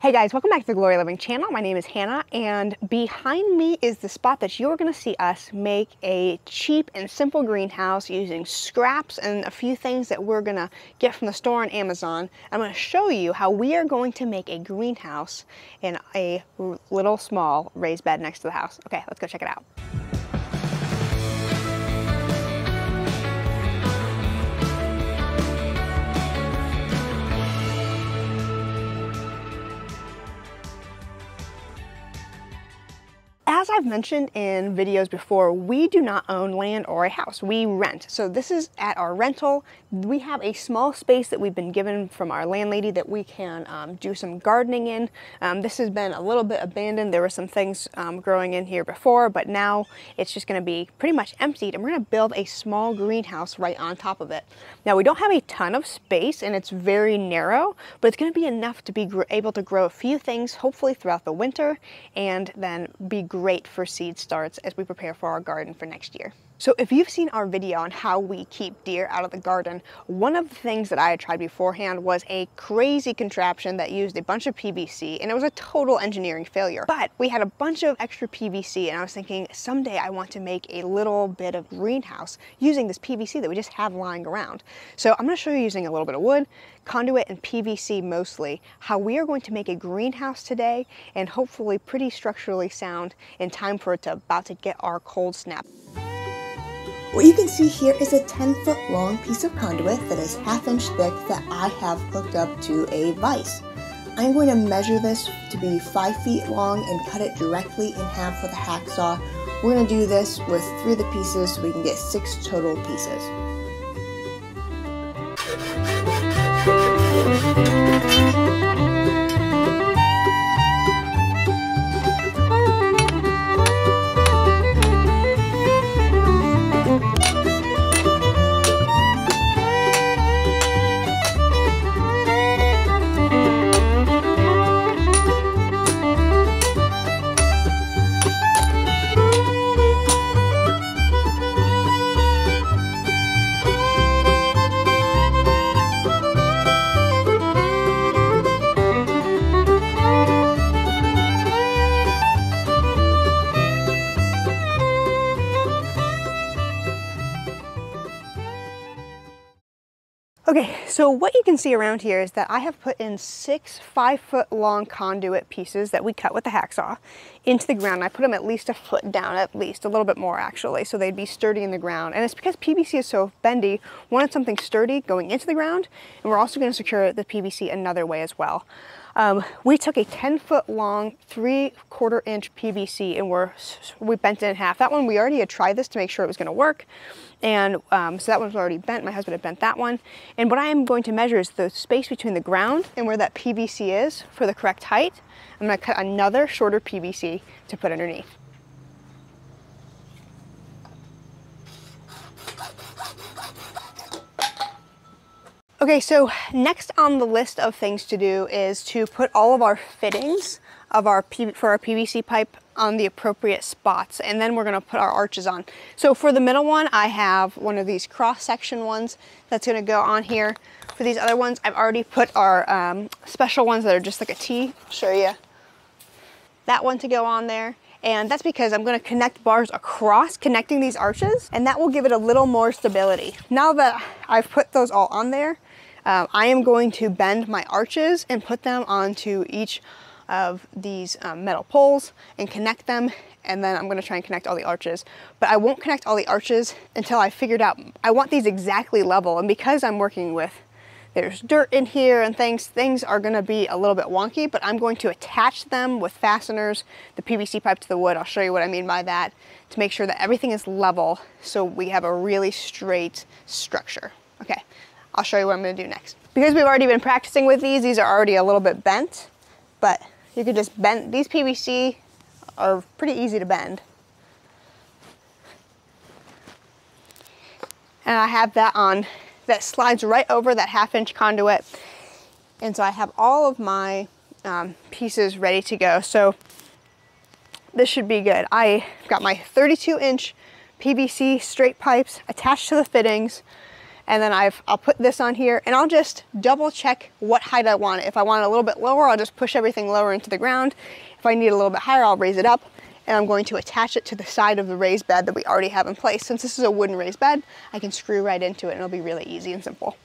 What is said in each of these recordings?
Hey guys, welcome back to the Glory Living channel. My name is Hannah, and behind me is the spot that you're going to see us make a cheap and simple greenhouse using scraps and a few things that we're going to get from the store on Amazon. I'm going to show you how we are going to make a greenhouse in a little small raised bed next to the house. Okay, let's go check it out. As I've mentioned in videos before, we do not own land or a house. We rent. So this is at our rental. We have a small space that we've been given from our landlady that we can do some gardening in. This has been a little bit abandoned. There were some things growing in here before, but now it's just going to be pretty much emptied, and we're going to build a small greenhouse right on top of it. Now, we don't have a ton of space, and it's very narrow, but it's going to be enough to be able to grow a few things, hopefully throughout the winter, and then be great for seed starts as we prepare for our garden for next year. So if you've seen our video on how we keep deer out of the garden, one of the things that I had tried beforehand was a crazy contraption that used a bunch of PVC, and it was a total engineering failure. But we had a bunch of extra PVC, and I was thinking someday I want to make a little bit of greenhouse using this PVC that we just have lying around. So I'm going to show you, using a little bit of wood, conduit, and PVC mostly, how we are going to make a greenhouse today, and hopefully pretty structurally sound in time for it to about to get our cold snap. What you can see here is a 10-foot long piece of conduit that is 1/2 inch thick that I have hooked up to a vise. I'm going to measure this to be 5 feet long and cut it directly in half with a hacksaw. We're going to do this with 3 of the pieces so we can get 6 total pieces. Okay, so what you can see around here is that I have put in 6 5-foot long conduit pieces that we cut with a hacksaw into the ground. I put them at least a foot down, at least a little bit more actually, so they'd be sturdy in the ground. And it's because PVC is so bendy, we wanted something sturdy going into the ground, and we're also going to secure the PVC another way as well. We took a 10-foot long 3/4 inch PVC and we bent it in half. That one, we already had tried this to make sure it was going to work. And so that one's already bent. My husband had bent that one. And what I am going to measure is the space between the ground and where that PVC is for the correct height. I'm going to cut another shorter PVC to put underneath. Okay, so next on the list of things to do is to put all of our fittings of for our PVC pipe on the appropriate spots, and then we're going to put our arches on. So for the middle one, I have one of these cross-section ones that's going to go on here. For these other ones, I've already put our special ones that are just like a T. I'll show you that one to go on there. And that's because I'm going to connect bars across, connecting these arches, and that will give it a little more stability. Now that I've put those all on there, I am going to bend my arches and put them onto each of these metal poles and connect them, and then I'm going to try and connect all the arches. But I won't connect all the arches until I figured out I want these exactly level, and because I'm working with, there's dirt in here and things are going to be a little bit wonky, but I'm going to attach them with fasteners, the PVC pipe to the wood. I'll show you what I mean by that, to make sure that everything is level so we have a really straight structure. Okay, I'll show you what I'm going to do next. Because we've already been practicing with these are already a little bit bent, but you could just bend. These PVC are pretty easy to bend. And I have that on, that slides right over that 1/2 inch conduit. And so I have all of my pieces ready to go. So this should be good. I've got my 32 inch PVC straight pipes attached to the fittings. And then I'll put this on here, and I'll just double check what height I want it. If I want it a little bit lower, I'll just push everything lower into the ground. If I need it a little bit higher, I'll raise it up, and I'm going to attach it to the side of the raised bed that we already have in place. Since this is a wooden raised bed, I can screw right into it, and it'll be really easy and simple.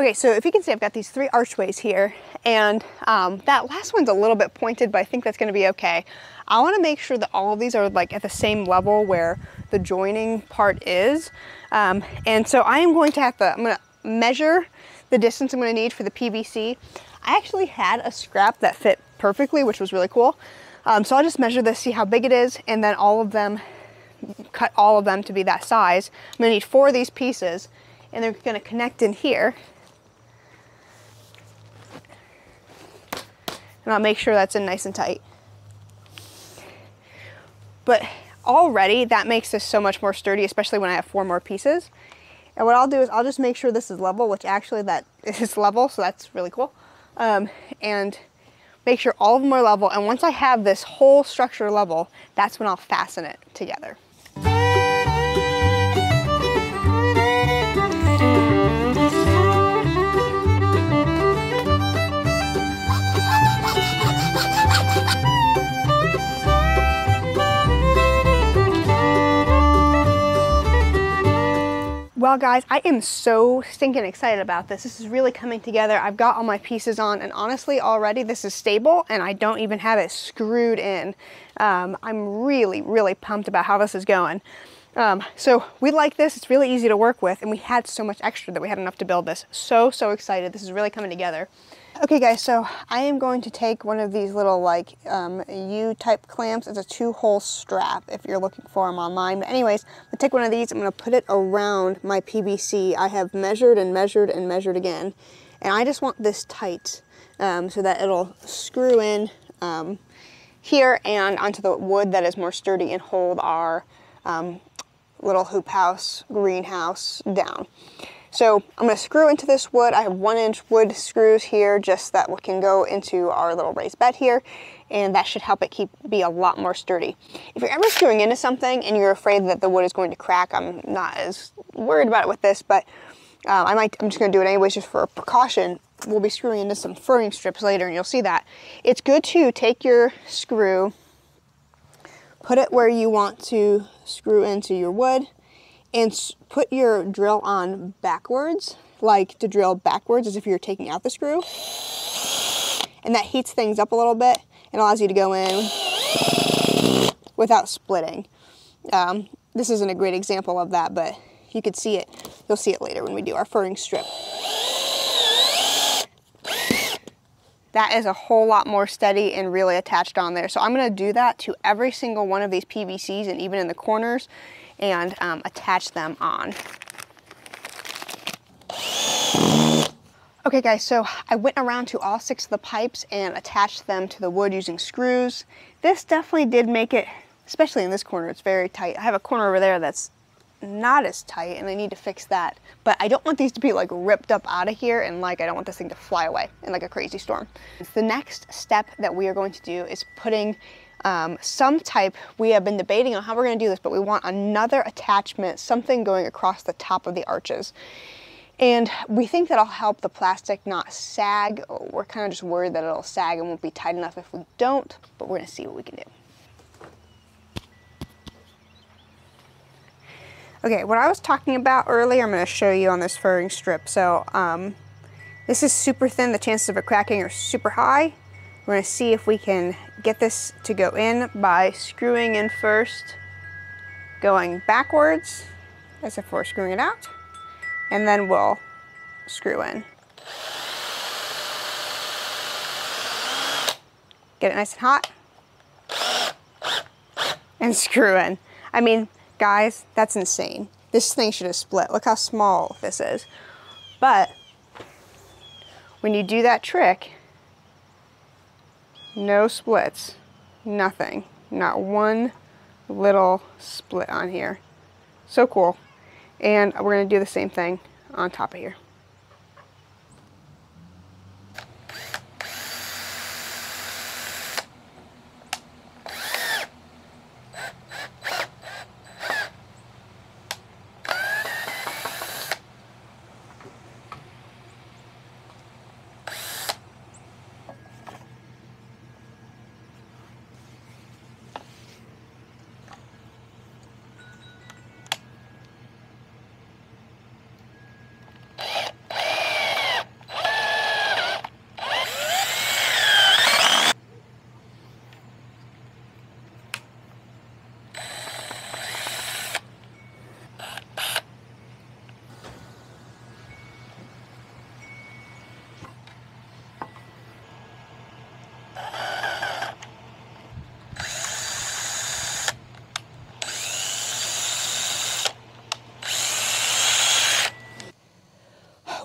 Okay, so if you can see, I've got these 3 archways here, and that last one's a little bit pointed, but I think that's gonna be okay. I wanna make sure that all of these are like at the same level where the joining part is. And so I am going to I'm gonna measure the distance I'm gonna need for the PVC. I actually had a scrap that fit perfectly, which was really cool. So I'll just measure this, see how big it is, and then cut all of them to be that size. I'm gonna need 4 of these pieces, and they're gonna connect in here. And I'll make sure that's in nice and tight. But already that makes this so much more sturdy, especially when I have 4 more pieces. And what I'll do is I'll just make sure this is level, which actually that is level, so that's really cool. And make sure all of them are level. And once I have this whole structure level, that's when I'll fasten it together. Well guys, I am so stinking excited about this. This is really coming together. I've got all my pieces on, and honestly already this is stable and I don't even have it screwed in. I'm really pumped about how this is going. So we like this, it's really easy to work with, and we had so much extra that we had enough to build this. So excited, this is really coming together. Okay guys, so I am going to take one of these little like U-type clamps. It's a 2-hole strap if you're looking for them online. But anyways, I'm gonna take one of these, I'm gonna put it around my PVC. I have measured and measured and measured again. And I just want this tight so that it'll screw in here and onto the wood that is more sturdy and hold our little hoop house, greenhouse down. So I'm going to screw into this wood. I have 1-inch wood screws here, just that can go into our little raised bed here, and that should help it be a lot more sturdy. If you're ever screwing into something and you're afraid that the wood is going to crack, I'm not as worried about it with this, but I'm just going to do it anyways just for a precaution. We'll be screwing into some furring strips later, and you'll see that. It's good to take your screw, put it where you want to screw into your wood, and put your drill on backwards, like to drill backwards as if you're taking out the screw. And that heats things up a little bit and allows you to go in without splitting. This isn't a great example of that, but you could see it. You'll see it later when we do our furring strip. That is a whole lot more steady and really attached on there. So I'm gonna do that to every single one of these PVCs and even in the corners, and attach them on. Okay guys, so I went around to all 6 of the pipes and attached them to the wood using screws. This definitely did make it, especially in this corner, it's very tight. I have a corner over there that's not as tight and I need to fix that. But I don't want these to be like ripped up out of here, and I don't want this thing to fly away in like a crazy storm. The next step that we are going to do is putting some type, we have been debating on how we're going to do this, but we want another attachment, something going across the top of the arches. And we think that'll help the plastic not sag. We're kind of just worried that it'll sag and won't be tight enough if we don't, but we're going to see what we can do. Okay, what I was talking about earlier, I'm going to show you on this furring strip. So this is super thin. The chances of it cracking are super high. We're going to see if we can get this to go in by screwing in first, going backwards as if we're screwing it out, and then we'll screw in. Get it nice and hot, and screw in. I mean, guys, that's insane. This thing should have split. Look how small this is. But when you do that trick, no splits, nothing, not one little split on here. So cool. And we're going to do the same thing on top of here.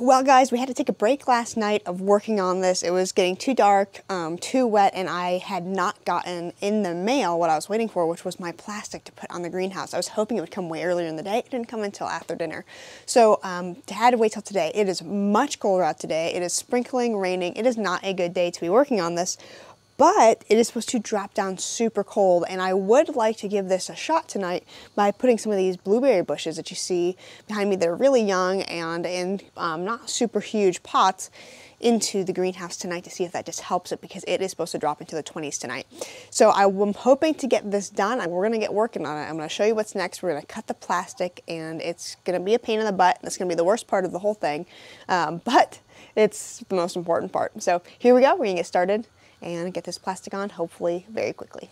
Well guys, we had to take a break last night of working on this. It was getting too dark, too wet, and I had not gotten in the mail what I was waiting for, which was my plastic to put on the greenhouse. I was hoping it would come way earlier in the day. It didn't come until after dinner. So I had to wait till today. It is much colder out today. It is sprinkling, raining. It is not a good day to be working on this. But it is supposed to drop down super cold, and I would like to give this a shot tonight by putting some of these blueberry bushes that you see behind me that are really young and in not super huge pots into the greenhouse tonight to see if that just helps it, because it is supposed to drop into the 20s tonight. So I'm hoping to get this done, and we're going to get working on it. I'm going to show you what's next. We're going to cut the plastic, and it's going to be a pain in the butt. It's going to be the worst part of the whole thing, but it's the most important part. So here we go. We're going to get started and get this plastic on, hopefully very quickly.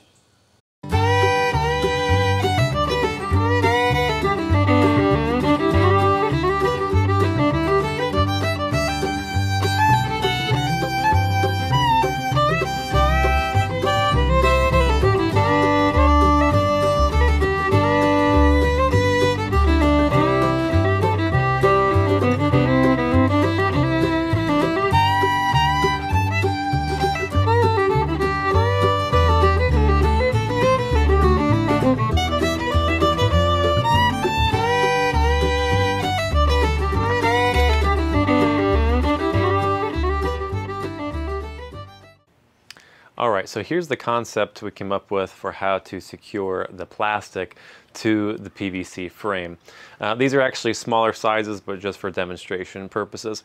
Alright, so here's the concept we came up with for how to secure the plastic to the PVC frame. These are actually smaller sizes, but just for demonstration purposes.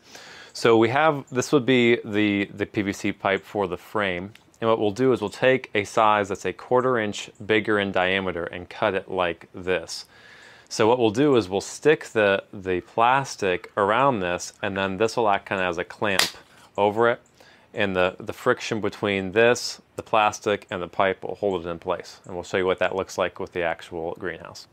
So we have, this would be the PVC pipe for the frame, and what we'll do is we'll take a size that's a 1/4 inch bigger in diameter and cut it like this. So what we'll do is we'll stick the plastic around this, and then this will act kind of as a clamp over it. And the friction between this, the plastic, and the pipe will hold it in place. And we'll show you what that looks like with the actual greenhouse.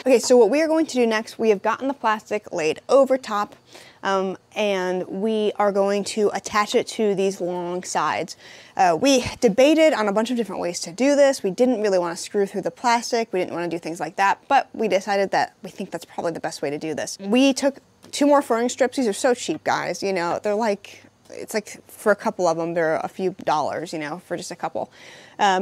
Okay, so what we are going to do next, we have gotten the plastic laid over top, and we are going to attach it to these long sides. We debated on a bunch of different ways to do this. We didn't really want to screw through the plastic. We didn't want to do things like that, but we decided that we think that's probably the best way to do this. We took 2 more furring strips. These are so cheap, guys. You know, they're like, it's like for a couple of them, they're a few dollars, you know, for just a couple.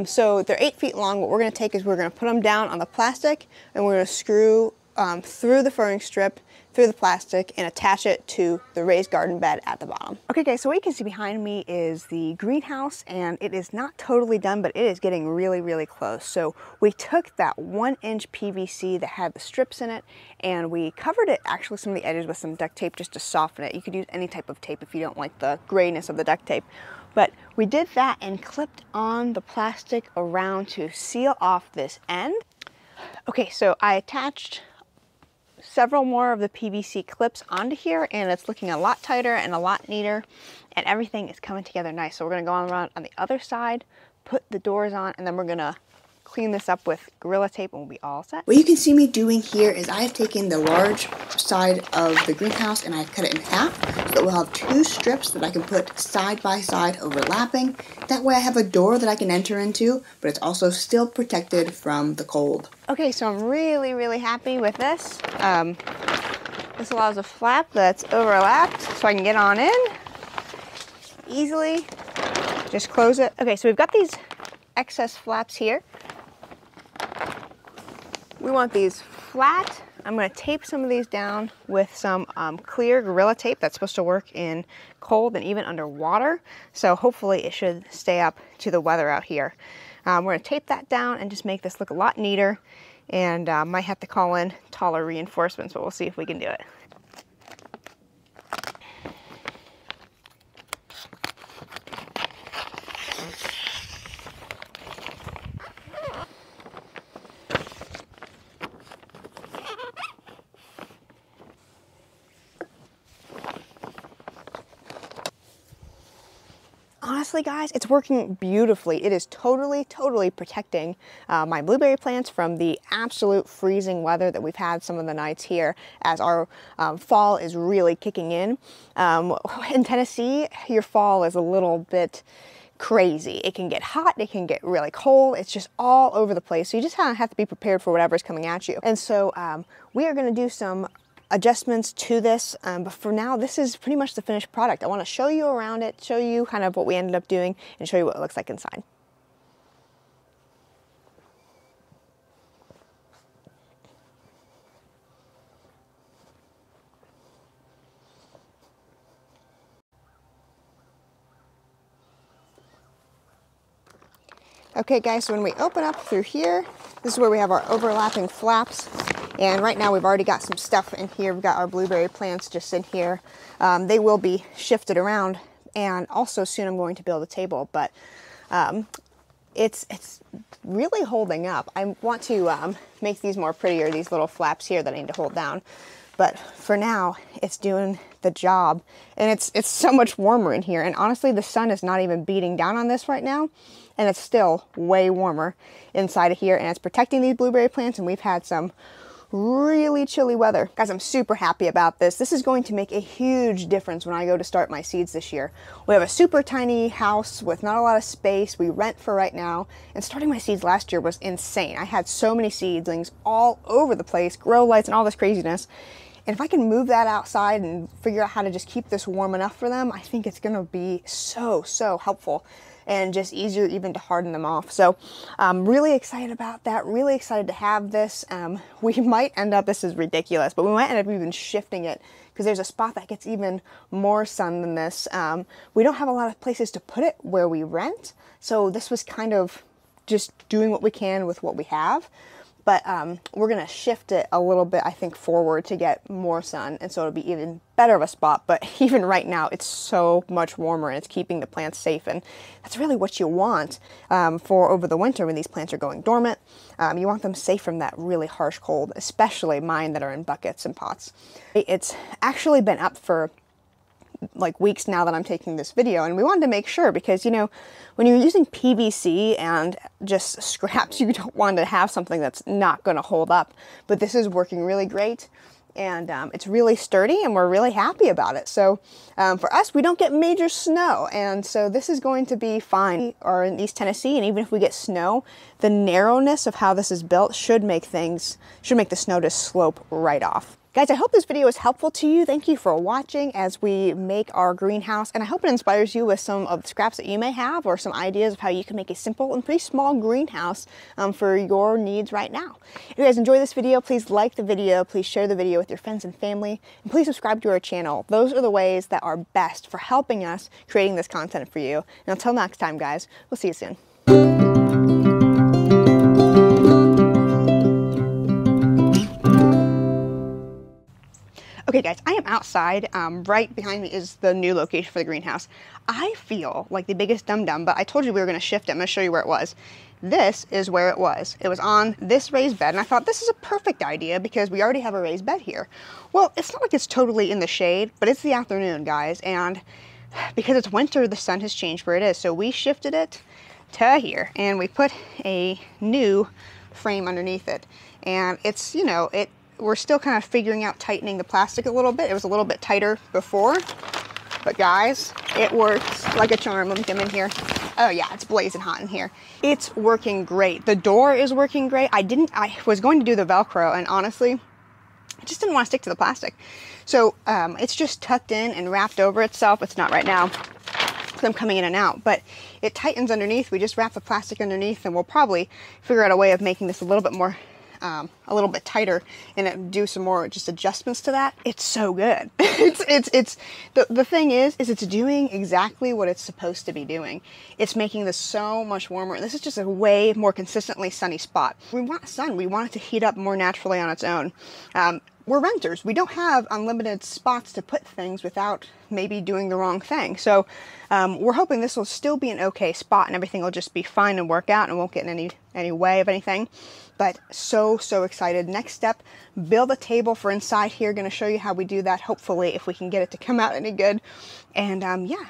So they're 8 feet long. What we're going to take is we're going to put them down on the plastic, and we're going to screw through the furring strip, through the plastic, and attach it to the raised garden bed at the bottom. Okay guys, so what you can see behind me is the greenhouse, and it is not totally done, but it is getting really, really close. So we took that 1-inch PVC that had the strips in it, and we covered it, actually some of the edges, with some duct tape just to soften it. You could use any type of tape if you don't like the grayness of the duct tape. But we did that and clipped on the plastic around to seal off this end. Okay, so I attached several more of the PVC clips onto here, and it's looking a lot tighter and a lot neater, and everything is coming together nice. So we're going to go around on the other side, put the doors on, and then we're going to clean this up with Gorilla Tape, and we'll be all set. What you can see me doing here is I have taken the large side of the greenhouse and I've cut it in half, so that we'll have 2 strips that I can put side by side overlapping. That way I have a door that I can enter into, but it's also still protected from the cold. Okay, so I'm really, really happy with this. This allows a flap that's overlapped so I can get on in easily. Just close it. Okay, so we've got these excess flaps here. We want these flat. I'm going to tape some of these down with some clear Gorilla Tape that's supposed to work in cold and even underwater. So hopefully it should stay up to the weather out here. We're going to tape that down and just make this look a lot neater, and might have to call in taller reinforcements, but we'll see if we can do it. honestly, guys, it's working beautifully. It is totally protecting my blueberry plants from the absolute freezing weather that we've had some of the nights here as our fall is really kicking in. In Tennessee, your fall is a little bit crazy. It can get hot, it can get really cold, it's just all over the place. So you just kind of have to be prepared for whatever's coming at you. And so we are going to do some adjustments to this, but for now, this is pretty much the finished product. I want to show you around it, show you kind of what we ended up doing, and show you what it looks like inside. Okay guys, so when we open up through here, this is where we have our overlapping flaps. And right now we've already got some stuff in here. We've got our blueberry plants just in here. They will be shifted around, and also soon I'm going to build a table, but it's really holding up. I want to make these more prettier, these little flaps here that I need to hold down. But for now, it's doing the job, and it's so much warmer in here. And honestly, the sun is not even beating down on this right now, and it's still way warmer inside of here, and it's protecting these blueberry plants, and we've had some really chilly weather. Guys, I'm super happy about this. This is going to make a huge difference when I go to start my seeds this year. We have a super tiny house with not a lot of space. We rent for right now, and starting my seeds last year was insane. I had so many seedlings all over the place, grow lights and all this craziness. And if I can move that outside and figure out how to just keep this warm enough for them, I think it's gonna be so helpful and just easier even to harden them off. So I'm really excited about that, really excited to have this. We might end up, this is ridiculous, but we might end up even shifting it because there's a spot that gets even more sun than this. We don't have a lot of places to put it where we rent, so this was kind of just doing what we can with what we have. But we're gonna shift it a little bit, I think, forward to get more sun, and so it'll be even better of a spot. But even right now, it's so much warmer, and it's keeping the plants safe, and that's really what you want for over the winter when these plants are going dormant. You want them safe from that really harsh cold, especially mine that are in buckets and pots. It's actually been up for like weeks now that I'm taking this video, and we wanted to make sure, because you know, when you're using PVC and just scraps, you don't want to have something that's not going to hold up. But this is working really great, and it's really sturdy, and we're really happy about it. So for us, we don't get major snow, and so this is going to be fine. Or in East Tennessee, and even if we get snow, the narrowness of how this is built should make the snow just slope right off. Guys, I hope this video is helpful to you. Thank you for watching as we make our greenhouse, and I hope it inspires you with some of the scraps that you may have, or some ideas of how you can make a simple and pretty small greenhouse for your needs right now. If you guys enjoy this video, please like the video, please share the video with your friends and family, and please subscribe to our channel. Those are the ways that are best for helping us creating this content for you. And until next time, guys, we'll see you soon. Okay guys, I am outside. Right behind me is the new location for the greenhouse. I feel like the biggest dum-dum, but I told you we were going to shift it. I'm going to show you where it was. This is where it was. It was on this raised bed, and I thought this is a perfect idea because we already have a raised bed here. Well, it's not like it's totally in the shade, but it's the afternoon, guys, and because it's winter, the sun has changed where it is. So we shifted it to here, and we put a new frame underneath it. And it's, you know, we're still kind of figuring out tightening the plastic a little bit. It was a little bit tighter before, but guys, it works like a charm. Let me come in here. Oh yeah, it's blazing hot in here. It's working great. The door is working great. I was going to do the Velcro, and honestly, I just didn't want to stick to the plastic. So it's just tucked in and wrapped over itself. It's not right now because I'm coming in and out, but it tightens underneath. We just wrap the plastic underneath, and we'll probably figure out a way of making this a little bit more a little bit tighter, and do some more just adjustments to that. It's so good. The thing is it's doing exactly what it's supposed to be doing. It's making this so much warmer. This is just a way more consistently sunny spot. We want sun. We want it to heat up more naturally on its own. We're renters. We don't have unlimited spots to put things without maybe doing the wrong thing. So we're hoping this will still be an okay spot, and everything will just be fine and work out and won't get in any way of anything. But so excited. Next step, build a table for inside here. Going to show you how we do that, hopefully, if we can get it to come out any good. And yeah,